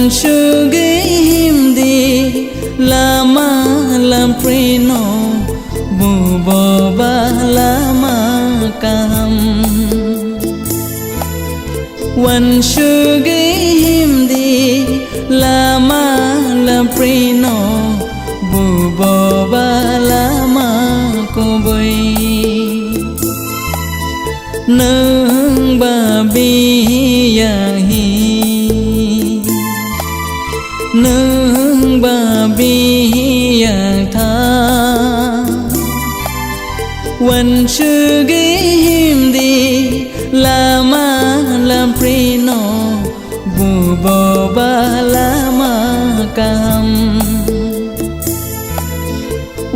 วันชื่อกิมดีลามาลามปรีโนบูบอบาลามากามวันชื่อกิมดีลามาลามปรีโนบูบอบาลามาโกบอยนึงบาบียาฮีนึงบาบีอย่างทาวันชื่อกิมดีลามาลามปรีโนบูบอบาลามากาม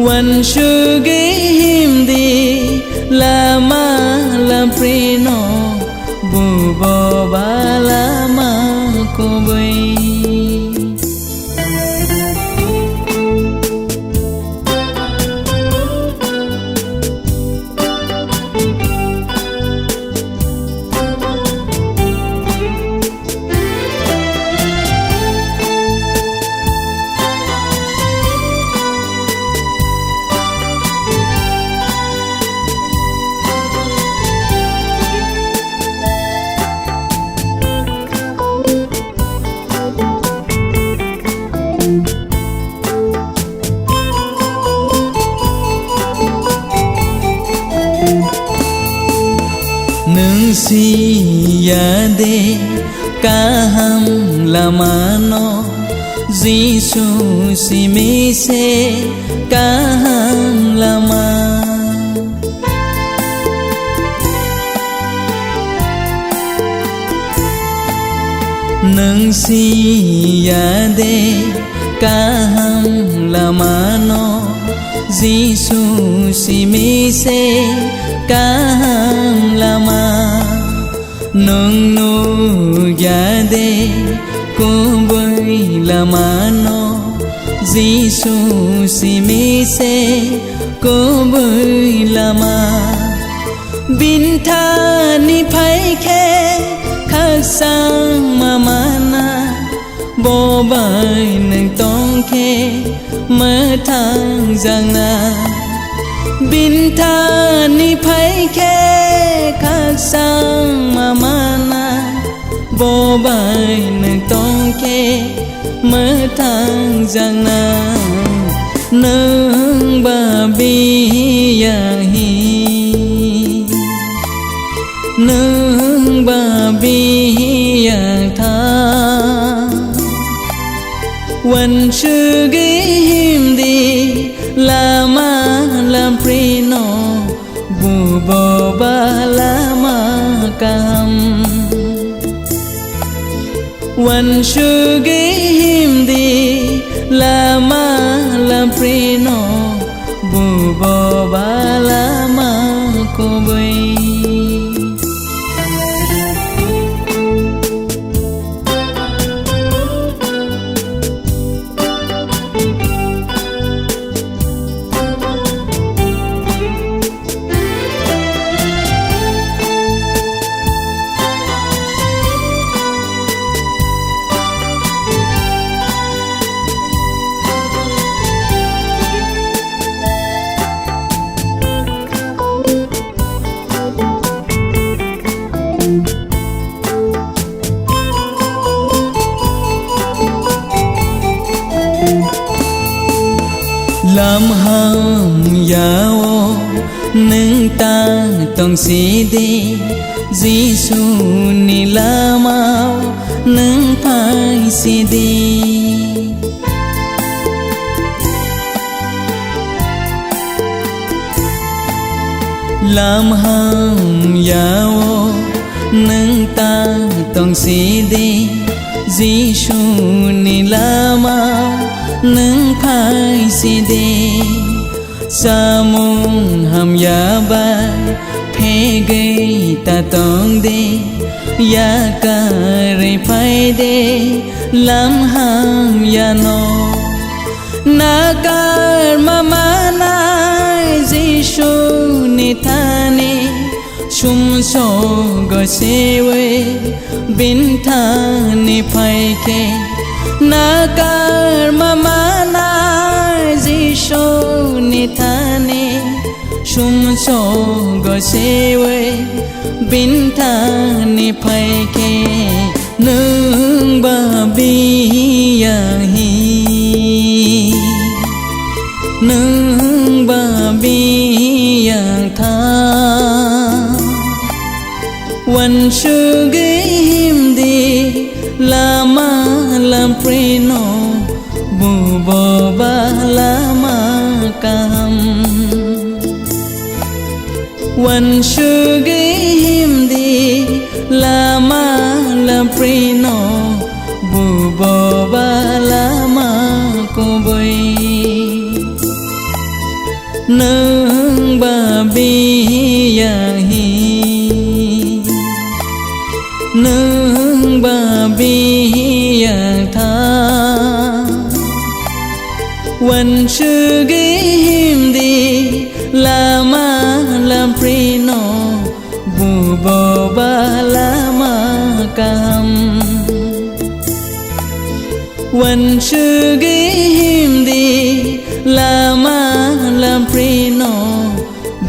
วันชื่อกิมดีลามาลามปรีโนบูบอบาลามาโกบอยsi ya de kaham lamano Giêsu si mi se kaham lama nang si ya de kaham lamano Giêsu si mi se kaham lama nung nu ya de cô bơi la mano Giêsu si mi se cô bơi la ma bin tha ni phai khe khắc sang ma mana bo bai nang tong khe mơ thang giang na bin tha ni phai khe khắc sang ma mana bo bai nang tong khe mơ thang giang na nang ba bi ya hi nang ba bi ya thaวันชื่อกิมดีลามาลามปรีโนบูบอบาลามากามวันชื่อกิมดีลามาลามปรีโนบูบอบาลามาโกบอยLam ham yao nâng ta tông si đi Giêsu ni la mau nâng phai si đi Lam ham yao nâng ta tông si đi Giêsu ni la mau nâng phai si đi sa mung ham ya ba phe gay ta tong de ya ka re phai de lam ham ya no na kar mama na Giêsu ni thane chum so go se we bin thane phai ke nakar mamana jisho ni thane sumso gosewe bintani phaike nung babiyahi nung babiyang tha wan sugi himdi lama lam prino bubo ba lama kam wan sugi himdi lama lam prino bubo ba lama kuboi nung babiyahi nung babiyang tha wan sugi himdi lama lam prino bubo ba lama kam wan sugi himdi lama lam prino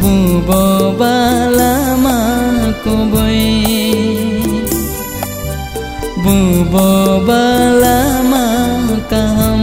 bubo ba lama kuboi bubo ba lama kam